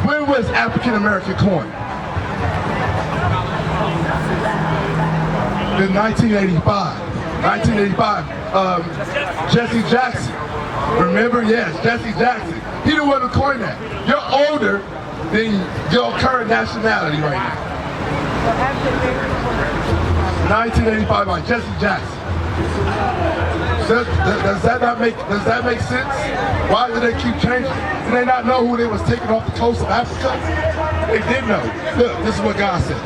When was African American coined? In 1985. 1985. Jesse Jackson. Remember? Yes, Jesse Jackson. He the one who coined that. You're older than your current nationality right now. 1985 by Jesse Jackson. Does that make sense? Why do they keep changing? Did they not know who they was taking off the coast of Africa? They did know. Look, this is what God says.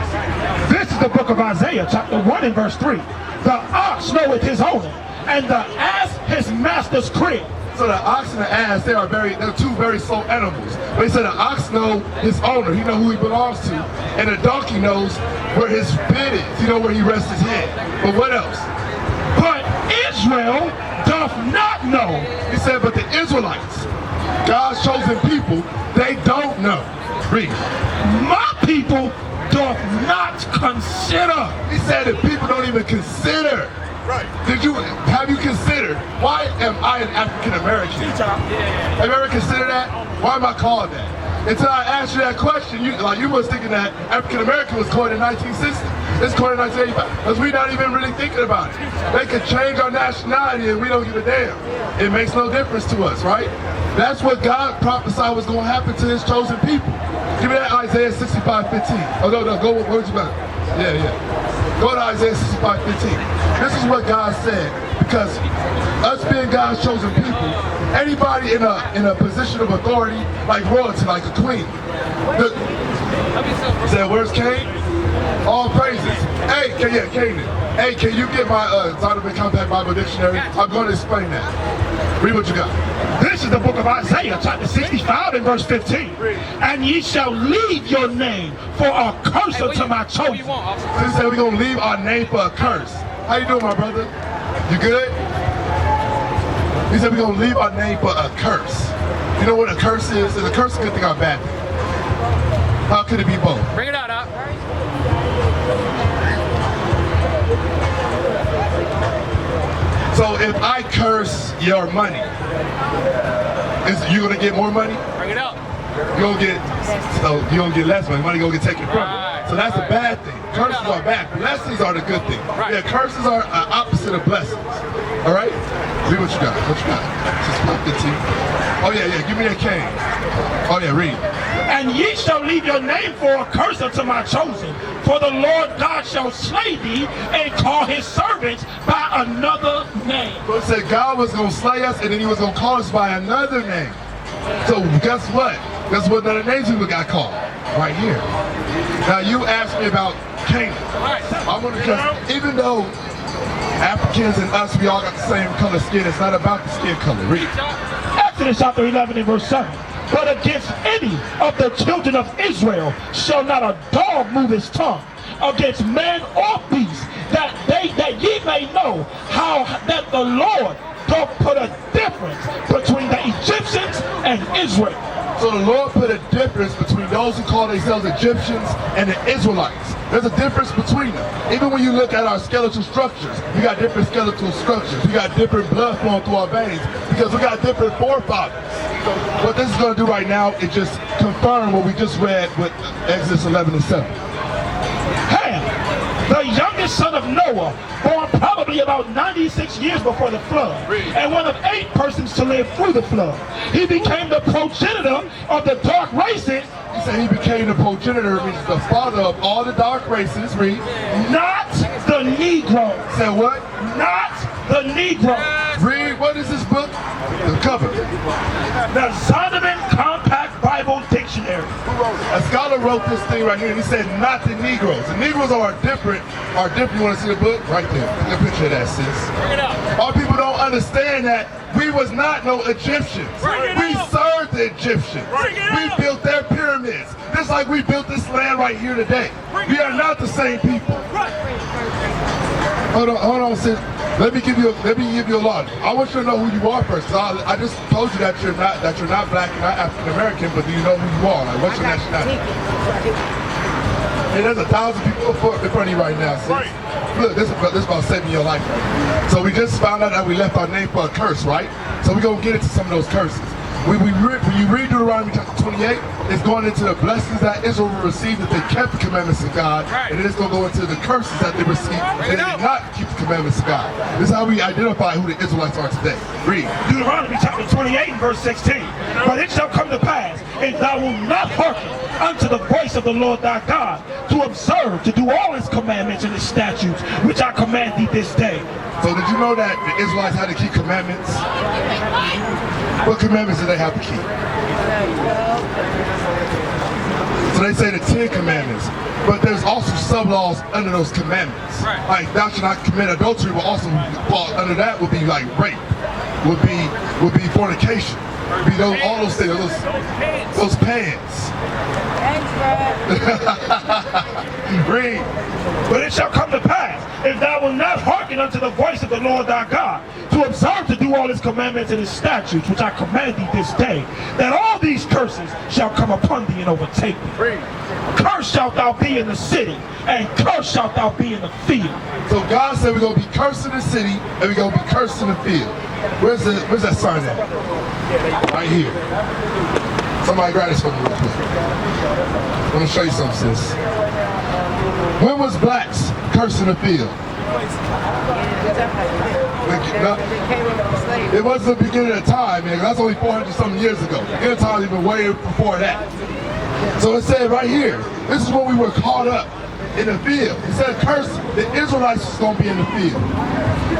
This is the book of Isaiah, chapter 1 and verse 3. The ox knoweth his owner, and the ass his master's crib. So the ox and the ass, they're two very slow animals. But he said the ox knows his owner, he knows who he belongs to, and the donkey knows where his bed is, he knows where he rests his head. But what else? But Israel doth not know. He said, but the Israelites, God's chosen people, they don't know. Read. My people doth not consider. He said that people don't even consider. Right. Have you considered, why am I an African American? Have you ever considered that? Why am I called that? Until I asked you that question, you was thinking that African American was coined in 1960. It's coined in 1985. Because we're not even really thinking about it. They could change our nationality and we don't give a damn. It makes no difference to us, right? That's what God prophesied was going to happen to his chosen people. Give me that Isaiah 65:15. Oh, no, go with words about it. Yeah. Go to Isaiah 65:15. This is what God said, because us being God's chosen people, anybody in a position of authority, like royalty, like a queen. Said, where's Cain? All praises. Hey, Canaan. Hey, can you get my Zondervan Compact Bible Dictionary? I'm going to explain that. Read what you got. This is the book of Isaiah, chapter 65 and verse 15. And ye shall leave your name for a curse unto my chosen. So he said we're going to leave our name for a curse. How you doing, my brother? You good? He said we're going to leave our name for a curse. You know what a curse is? Is a curse a good thing or a bad thing? How could it be both? Bring it out, Doc. So if I curse your money, you gonna get more money? Bring it up. You gonna get less money. Money gonna get taken from you. So that's a bad thing. Curses are bad. Blessings are the good thing. Right. Yeah, curses are opposite of blessings. All right. Read what you got. What you got? Oh yeah. Give me that cane. Oh yeah. Read. And ye shall leave your name for a curse unto my chosen. For the Lord God shall slay thee and call his servants by another name. So it said God was going to slay us and then he was going to call us by another name. So guess what? Guess what other names we got called? Right here. Now you asked me about Canaan. I want to just, even though Africans and us, we all got the same color skin, it's not about the skin color. Read. Exodus chapter 11 and verse 7. But against any of the children of Israel shall not a dog move his tongue against man or beast, that ye may know how that the Lord doth put a difference between the Egyptians and Israel. So the Lord put a difference between those who call themselves Egyptians and the Israelites. There's a difference between them. Even when you look at our skeletal structures, we got different skeletal structures. We got different blood flowing through our veins because we got different forefathers. So what this is going to do right now is just confirm what we just read with Exodus 11 and 7. Ham, the youngest son of Noah, born probably about 96 years before the flood, and one of 8 persons to live through the flood. He became the progenitor of the dark races. He said he became the progenitor, means the father of all the dark races. Read. Not the Negro. Said what? Not the Negro. Read. What is this book? The cover. The Zondervan Compact Bible Dictionary. A scholar wrote this thing right here, and he said, not the Negroes. The Negroes are different. You want to see the book? Right there. Look at a picture of that, sis. Bring it up. Our people don't understand that we was not no Egyptians. We served the Egyptians. We built their pyramids. Just like we built this land right here today. We are not the same people. Hold on, sis. Let me give you a lot. I want you to know who you are first. I just told you that you're not black and not African American, but do you know who you are? Like, what's your nationality? Hey, there's 1,000 people in front of you right now, sis. Look, this is about saving your life right now. So we just found out that we left our name for a curse, right? So we're gonna get into some of those curses. When you read Deuteronomy chapter 28, it's going into the blessings that Israel will receive if they kept the commandments of God, and then it's going to go into the curses that they received if they did not keep the commandments of God. This is how we identify who the Israelites are today. Read. Deuteronomy chapter 28 and verse 16. But it shall come to pass, if thou wilt not hearken unto the voice of the Lord thy God, to observe, to do all his commandments and his statutes, which I command thee this day. So did you know that the Israelites had to keep commandments? What commandments did they have to keep? So they say the 10 commandments, but there's also sub-laws under those commandments. Like thou shalt not commit adultery will also fall under that, would be like rape, would be fornication, would be all those things, those pants. Read. But it shall come to pass, if thou wilt not hearken unto the voice of the Lord thy God, to observe to do all his commandments and his statutes, which I command thee this day, that all these curses shall come upon thee and overtake thee. Read. Cursed shalt thou be in the city, and cursed shalt thou be in the field. So God said we're going to be cursed in the city, and we're going to be cursed in the field. Where's that sign at? Right here. Somebody grab this for me real quick. I'm going to show you something, sis. When was blacks cursed in the field? It wasn't the beginning of time, man. That's only 400-something years ago. The beginning of time even way before that. So it said right here, this is when we were caught up in the field. It said cursed, the Israelites was going to be in the field.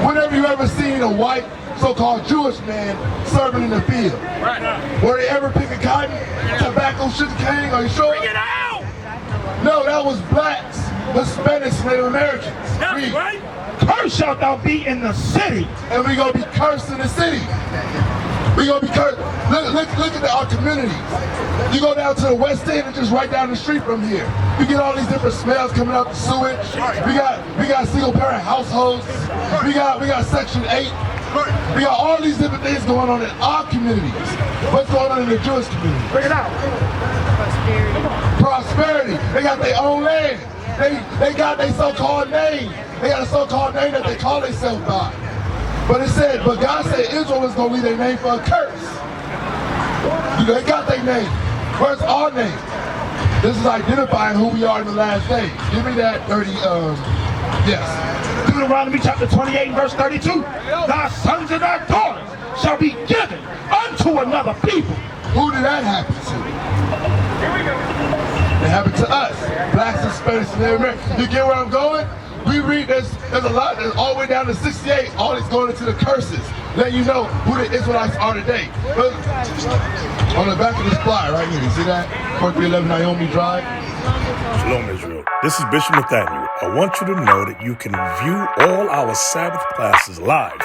Whenever you ever seen a white so-called Jewish man serving in the field? Were they ever picking cotton, tobacco, sugar cane? Are you sure? Bring it out! No, that was blacks, Hispanics, Native Americans. That's right. Cursed shalt thou be in the city. And we're going to be cursed in the city. We're going to be cursed. Look at our communities. You go down to the West End and just right down the street from here. You get all these different smells coming out the sewage. We got single parent households. We got Section 8. We got all these different things going on in our communities. What's going on in the Jewish community? Bring it out. Prosperity. They got their own land. They got their so-called name. They got a so-called name that they call themselves by. But God said Israel was going to leave their name for a curse. They got their name. Where's our name? This is identifying who we are in the last days. Give me that 30, yes. Deuteronomy chapter 28 and verse 32. Thy sons and thy daughters shall be given unto another people. Who did that happen to? It happened to us. Blacks, Hispanics, and Native Americans. You get where I'm going? We read there's a lot, there's all the way down to 68, all this going into the curses. Letting you know who the Israelites are today. Look, on the back of this flyer right here, you see that? 4311 Naomi Drive. Shalom, Israel. This is Bishop Nathaniel. I want you to know that you can view all our Sabbath classes live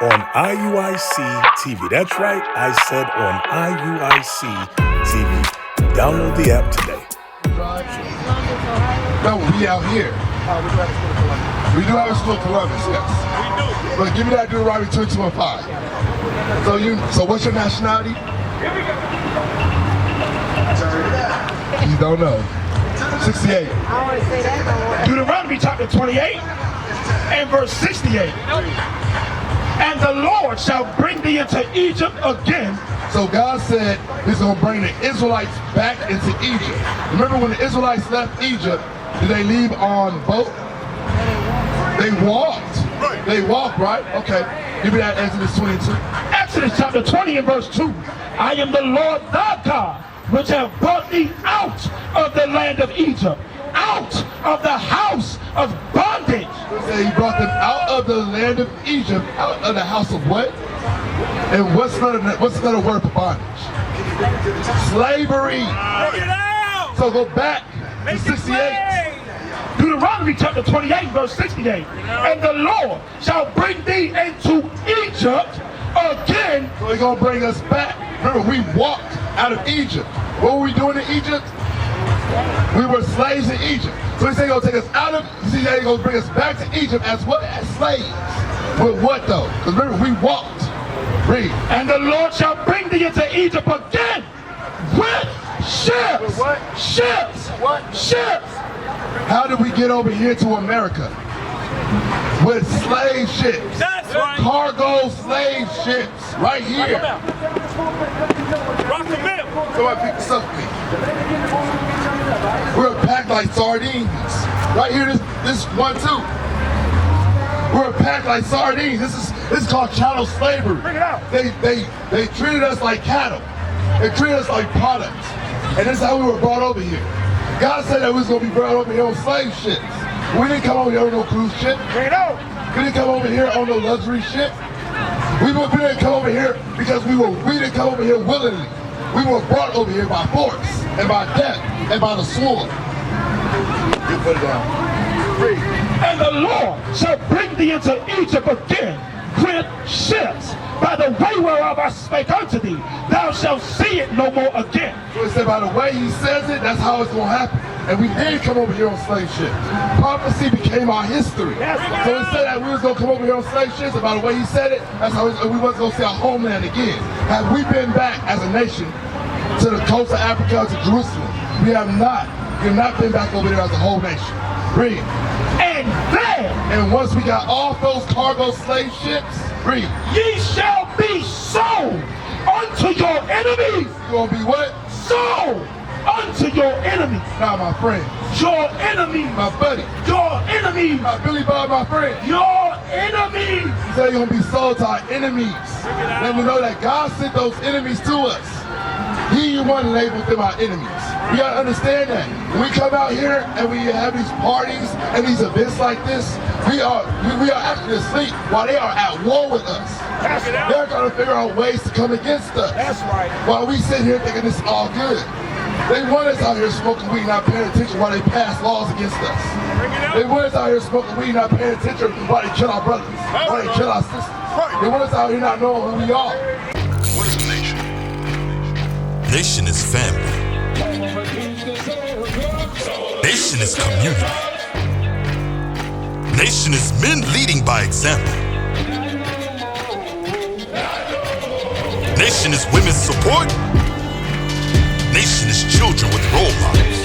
on IUIC TV. That's right, I said on IUIC TV. Download the app today. No, we out here. We do have a school in Columbus, yes. But give me that Deuteronomy 22:5. So what's your nationality? You don't know. 68. Deuteronomy chapter 28 and verse 68. And the Lord shall bring thee into Egypt again. So God said he's going to bring the Israelites back into Egypt. Remember when the Israelites left Egypt, did they leave on boat? They walked. They walked, right? Okay. Give me that Exodus 22. Exodus chapter 20 and verse 2. I am the Lord thy God, which have brought thee out of the land of Egypt, out of the house of bondage. He brought them out of the land of Egypt, out of the house of what? And what's another word for bondage? Slavery. So go back to 68. Deuteronomy chapter 28 verse 68. And the Lord shall bring thee into Egypt again. So he's going to bring us back. Remember, we walked out of Egypt. What were we doing in Egypt? We were slaves in Egypt. So he's saying he's going to take us out of, he's going to bring us back to Egypt as what? As slaves. With what though? Because remember, we walked. Read. And the Lord shall bring thee into Egypt again with ships. With what? Ships. What? Ships. How did we get over here to America? With slave ships. That's right. Cargo slave ships. Right here. Somebody pick this up for me. We're packed like sardines. Right here, this one too. We're packed like sardines. This is called chattel slavery. Bring it out. They treated us like cattle. They treated us like products. And this is how we were brought over here. God said that we was gonna be brought over here on slave ships. We didn't come over here on no cruise ship. Bring it out. We didn't come over here on no luxury ship. We didn't come over here because we didn't come over here willingly. We were brought over here by force and by death and by the sword. You put it down. Read. And the Lord shall bring thee into Egypt again with ships, by the way whereof I spake unto thee. Thou shalt see it no more again. So it said by the way he says it, that's how it's going to happen. And we did come over here on slave ships. Prophecy became our history. So it said that we was going to come over here on slave ships, and by the way he said it, that's how we wasn't going to see our homeland again. Had we been back as a nation to the coast of Africa, to Jerusalem, we have not been back over there as a whole nation. Read. And once we got off those cargo slave ships, read. Ye shall be sold unto your enemies. You gonna be what? Sold unto your enemies. Nah, my friend. Your enemies. My buddy. Your enemies. My Billy Bob, my friend. Your enemies. He said you're gonna be sold to our enemies. Then we know that God sent those enemies to us. He one labeled them our enemies. We gotta understand that. When we come out here and we have these parties and these events like this, we are actually asleep while they are at war with us. They're trying to figure out ways to come against us. That's right. While we sit here thinking this is all good. They want us out here smoking weed, not paying attention while they pass laws against us. They want us out here smoking weed, not paying attention while they kill our brothers, while they kill our sisters. They want us out here not knowing who we are. What is a nation? Nation is family. Nation is community. Nation is men leading by example. Nation is women's support. Nation is children with role models.